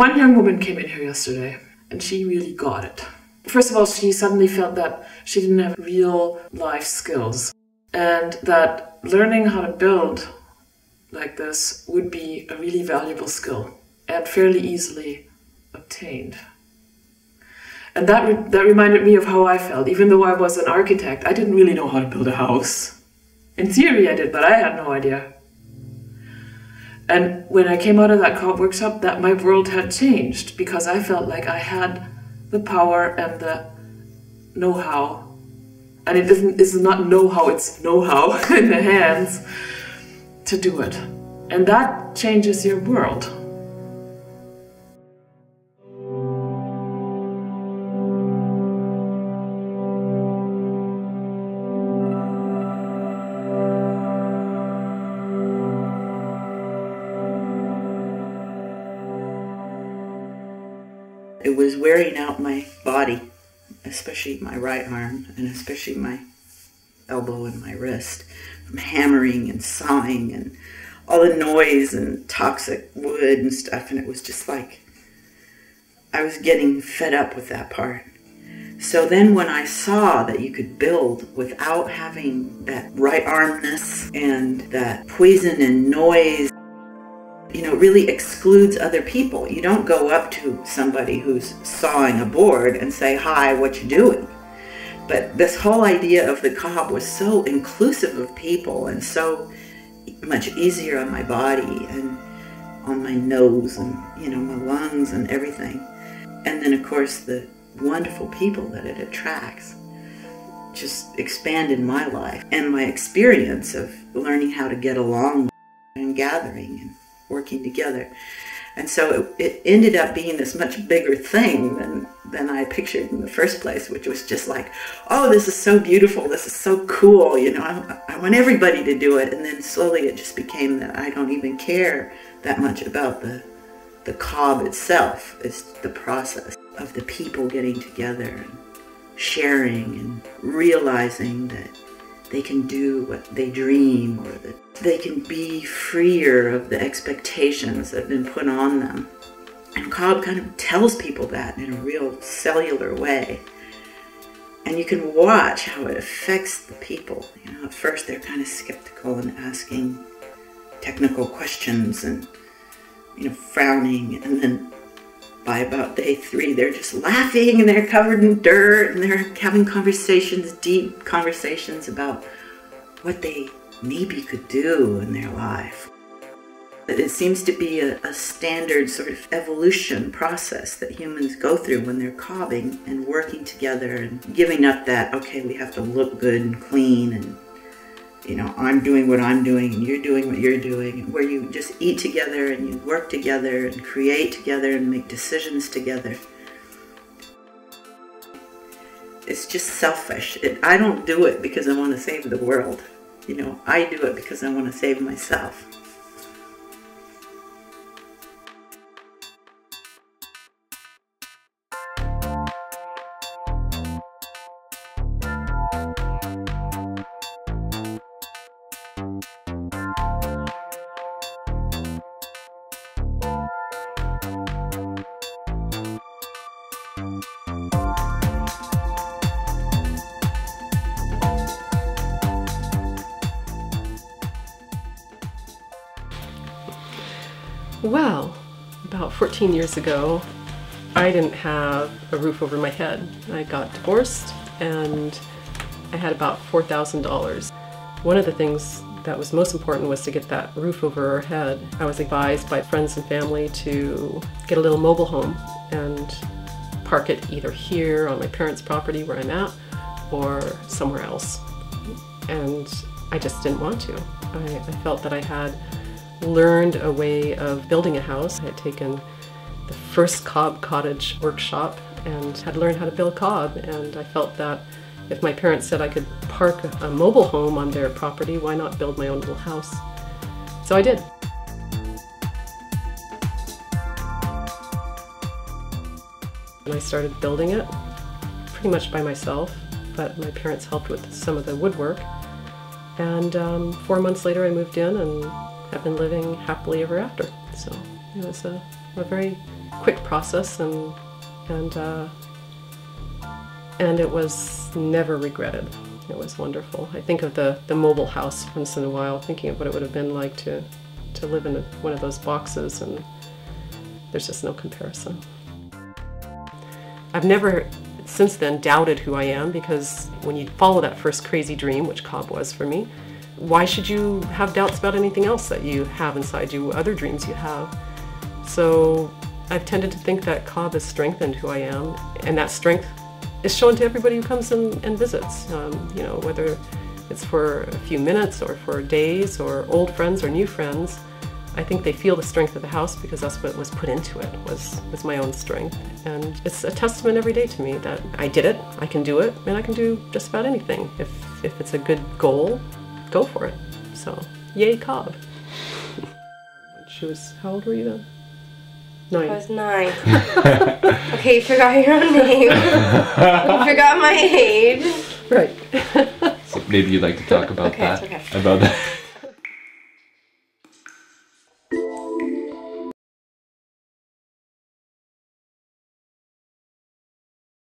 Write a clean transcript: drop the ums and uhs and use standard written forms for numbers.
One young woman came in here yesterday and she really got it. First of all, she suddenly felt that she didn't have real life skills and that learning how to build like this would be a really valuable skill and fairly easily obtained. And that reminded me of how I felt. Even though I was an architect, I didn't really know how to build a house. In theory I did, but I had no idea. And when I came out of that co-op workshop, that my world had changed because I felt like I had the power and the know-how. And it's not know-how, it's know-how in the hands to do it. And that changes your world. It was wearing out my body, especially my right arm, and especially my elbow and my wrist, from hammering and sawing and all the noise and toxic wood and stuff, and it was just like, I was getting fed up with that part. So then when I saw that you could build without having that right armness and that poison and noise, you know, really excludes other people. You don't go up to somebody who's sawing a board and say, "Hi, what you doing?" But this whole idea of the co-op was so inclusive of people and so much easier on my body and on my nose and, you know, my lungs and everything. And then, of course, the wonderful people that it attracts just expanded my life and my experience of learning how to get along and gathering and working together. And so it ended up being this much bigger thing than I pictured in the first place, which was just like, oh, this is so beautiful, this is so cool, you know, I want everybody to do it. And then slowly it just became that I don't even care that much about the cob itself. It's the process of the people getting together and sharing and realizing that they can do what they dream, or that they can be freer of the expectations that have been put on them. And cob kind of tells people that in a real cellular way. And you can watch how it affects the people. You know, at first they're kind of skeptical and asking technical questions and, you know, frowning. And then by about day 3, they're just laughing and they're covered in dirt and they're having conversations, deep conversations about what they maybe could do in their life. It seems to be a standard sort of evolution process that humans go through when they're cobbing and working together and giving up that, okay, we have to look good and clean and, you know, I'm doing what I'm doing and you're doing what you're doing, where you just eat together and you work together and create together and make decisions together. It's just selfish. I don't do it because I want to save the world. You know, I do it because I want to save myself. Well, about 14 years ago, I didn't have a roof over my head. I got divorced and I had about $4,000. One of the things that was most important was to get that roof over our head. I was advised by friends and family to get a little mobile home and park it either here on my parents' property where I'm at or somewhere else. And I just didn't want to. I felt that I had learned a way of building a house. I had taken the first cob cottage workshop and had learned how to build cob, and I felt that if my parents said I could park a mobile home on their property, why not build my own little house? So I did. And I started building it pretty much by myself, but my parents helped with some of the woodwork. And 4 months later I moved in and have been living happily ever after. So it was a very quick process, and it was never regretted. It was wonderful. I think of the mobile house once in a while, thinking of what it would have been like to live in one of those boxes, and there's just no comparison. I've never since then doubted who I am, because when you follow that first crazy dream, which Cobb was for me, why should you have doubts about anything else that you have inside you, other dreams you have? So I've tended to think that Cobb has strengthened who I am, and that strength is shown to everybody who comes and visits, you know, whether it's for a few minutes or for days, or old friends or new friends. I think they feel the strength of the house because that's what was put into it, was my own strength. And it's a testament every day to me that I did it, I can do it, and I can do just about anything. If it's a good goal, go for it. So, yay Cobb. She was, how old were you then? 9. I was 9. Okay, you forgot your own name. You forgot my age. Right. So maybe you'd like to talk about that. Okay. About that.